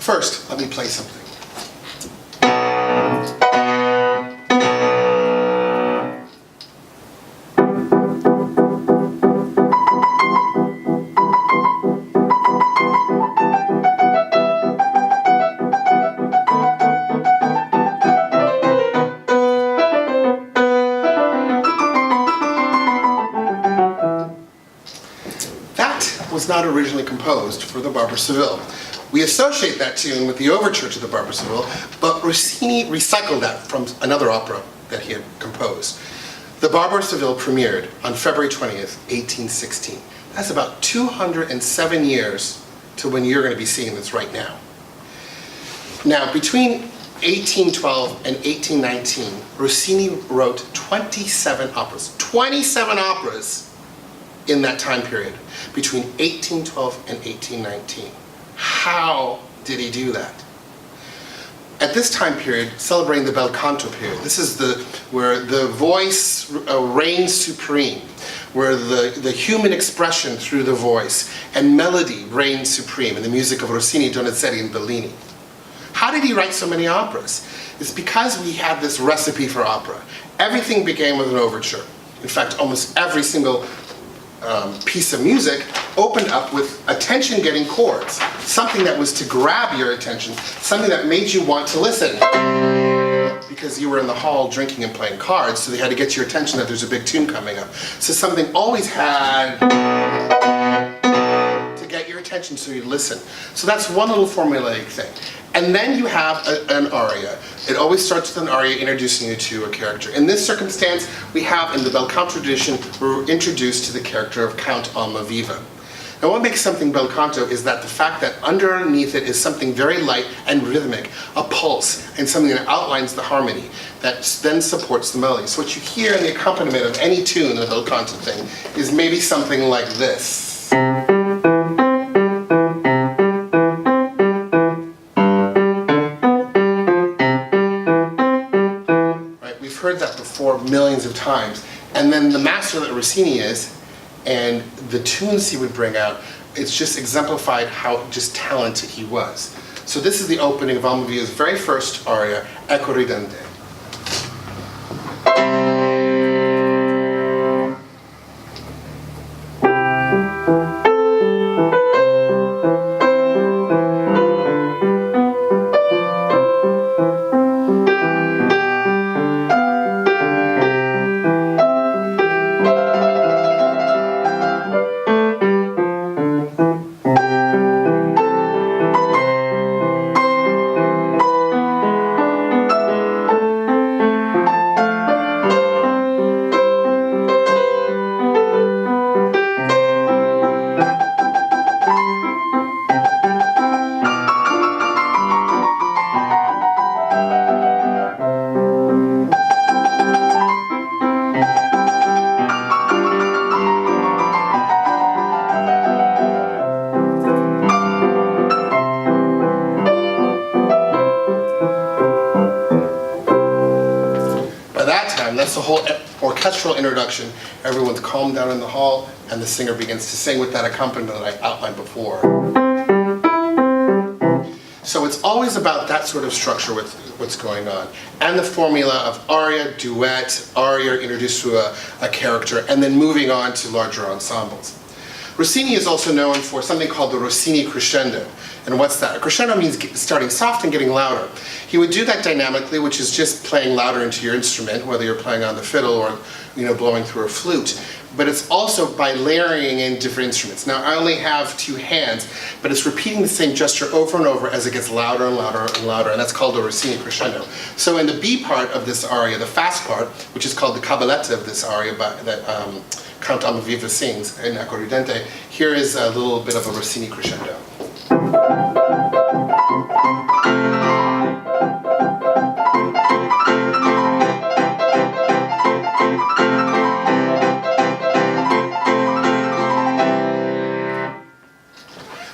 First, let me play something. Was not originally composed for the Barber of Seville. We associate that tune with the overture to the Barber of Seville, but Rossini recycled that from another opera that he had composed. The Barber of Seville premiered on February 20th, 1816. That's about 207 years to when you're going to be seeing this right now. Now, between 1812 and 1819, Rossini wrote 27 operas. 27 operas in that time period, between 1812 and 1819. How did he do that? At this time period, celebrating the bel canto period, this is where the voice reigns supreme, where the human expression through the voice and melody reigns supreme in the music of Rossini, Donizetti, and Bellini. How did he write so many operas? It's because we had this recipe for opera. Everything began with an overture. In fact, almost every single piece of music opened up with attention-getting chords, something that was to grab your attention, something that made you want to listen. Because you were in the hall drinking and playing cards, so they had to get your attention that there's a big tune coming up. So something always had to get your attention so you'd listen. So that's one little formulaic thing. And then you have an aria. It always starts with an aria introducing you to a character. In this circumstance, we have, in the bel canto tradition, we're introduced to the character of Count Almaviva. Now what makes something bel canto is that the fact that underneath it is something very light and rhythmic, a pulse, and something that outlines the harmony, that then supports the melody. So what you hear in the accompaniment of any tune in the bel canto thing is maybe something like this. Heard that before millions of times, and then the master that Rossini is and the tunes he would bring out, it's just exemplified how just talented he was. So this is the opening of Almaviva's very first aria, Ecco Ridente. That's the whole orchestral introduction. Everyone's calmed down in the hall, and the singer begins to sing with that accompaniment that I outlined before. So it's always about that sort of structure with what's going on. And the formula of aria, duet, aria introduced to a character, and then moving on to larger ensembles. Rossini is also known for something called the Rossini crescendo. And what's that? A crescendo means starting soft and getting louder. He would do that dynamically, which is just playing louder into your instrument, whether you're playing on the fiddle or blowing through a flute. But it's also by layering in different instruments. Now, I only have two hands, but it's repeating the same gesture over and over as it gets louder and louder and louder, and that's called a Rossini crescendo. So in the B part of this aria, the fast part, which is called the cabaletta of this aria that Count Almaviva sings in Ecco Ridente, here is a little bit of a Rossini crescendo.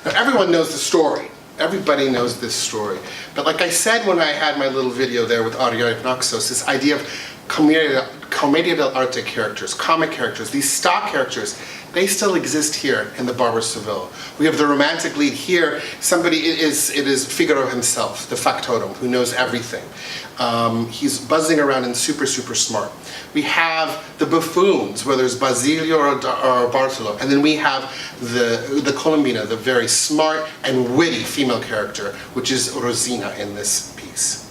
Now everyone knows the story. Everybody knows this story. But like I said when I had my little video there with Audio Hypnoxos, this idea of commedia dell'arte characters, comic characters, these stock characters they still exist here in the Barber of Seville. We have the romantic lead here. It is Figaro himself, the factotum, who knows everything. He's buzzing around and super smart. We have the buffoons, whether it's Basilio or Bartolo, and then we have the Colombina, the very smart and witty female character, which is Rosina in this piece.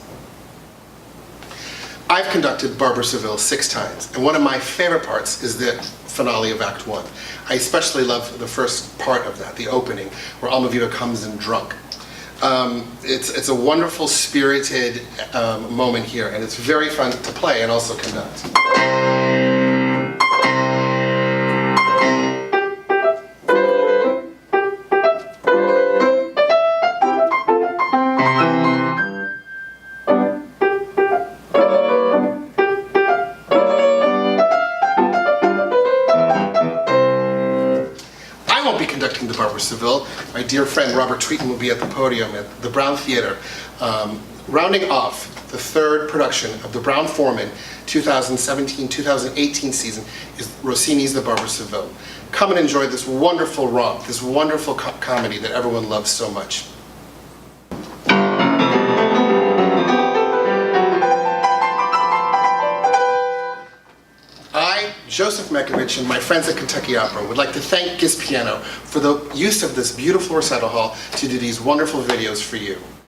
I've conducted Barber of Seville 6 times, and one of my favorite parts is the finale of Act 1. I especially love the first part of that, the opening, where Almaviva comes in drunk. It's a wonderful, spirited moment here, and it's very fun to play and also conduct. I won't be conducting the Barber of Seville. My dear friend Robert Tweeton will be at the podium at the Brown Theatre. Rounding off the 3rd production of the Brown-Forman 2017-2018 season is Rossini's The Barber of Seville. Come and enjoy this wonderful romp, this wonderful comedy that everyone loves so much. Joseph Mechavich and my friends at Kentucky Opera would like to thank Gis Piano for the use of this beautiful recital hall to do these wonderful videos for you.